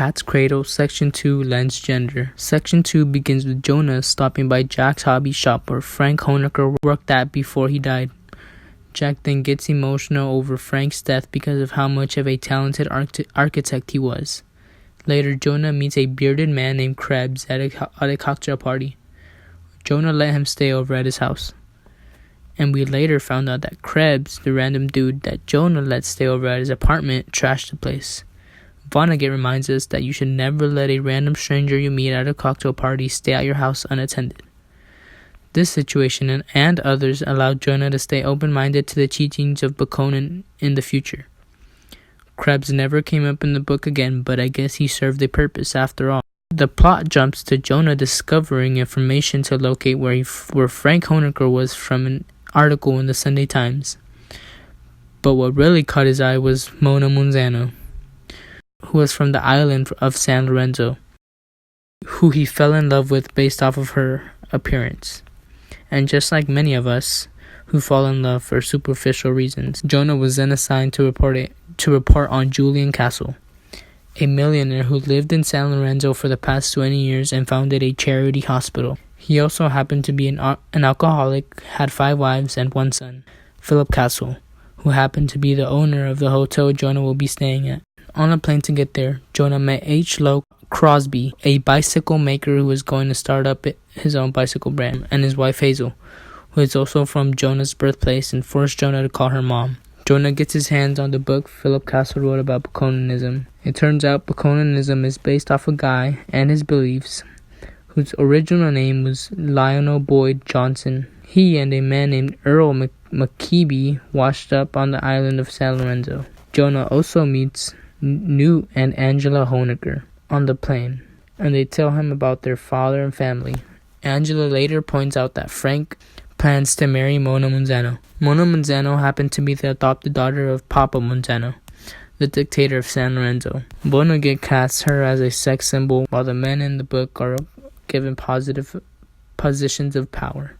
Cat's Cradle, Section 2, Lens Gender. Section 2 begins with Jonah stopping by Jack's hobby shop where Frank Honecker worked at before he died. Jack then gets emotional over Frank's death because of how much of a talented architect he was. Later, Jonah meets a bearded man named Krebs at a cocktail party. Jonah let him stay over at his house. And we later found out that Krebs, the random dude that Jonah let stay over at his apartment, trashed the place. Vonnegut reminds us that you should never let a random stranger you meet at a cocktail party stay at your house unattended. This situation and others allowed Jonah to stay open-minded to the teachings of Bakonin in the future. Krebs never came up in the book again, but I guess he served a purpose after all. The plot jumps to Jonah discovering information to locate where Frank Honecker was from an article in the Sunday Times. But what really caught his eye was Mona Munzano, who was from the island of San Lorenzo, who he fell in love with based off of her appearance. And just like many of us who fall in love for superficial reasons, Jonah was then assigned to report on Julian Castle, a millionaire who lived in San Lorenzo for the past 20 years and founded a charity hospital. He also happened to be an alcoholic, had 5 wives and 1 son, Philip Castle, who happened to be the owner of the hotel Jonah will be staying at. On a plane to get there, Jonah met H. Lowe Crosby, a bicycle maker who was going to start up his own bicycle brand, and his wife Hazel, who is also from Jonah's birthplace and forced Jonah to call her mom. Jonah gets his hands on the book Philip Castle wrote about Bakoninism. It turns out Bakoninism is based off a guy and his beliefs whose original name was Lionel Boyd Johnson. He and a man named Earl McKeeby washed up on the island of San Lorenzo. Jonah also meets Newt and Angela Honecker on the plane, and they tell him about their father and family. Angela later points out that Frank plans to marry Mona Munzano. Mona Munzano happened to be the adopted daughter of Papa Munzano, the dictator of San Lorenzo. Vonnegut casts her as a sex symbol, while the men in the book are given positive positions of power.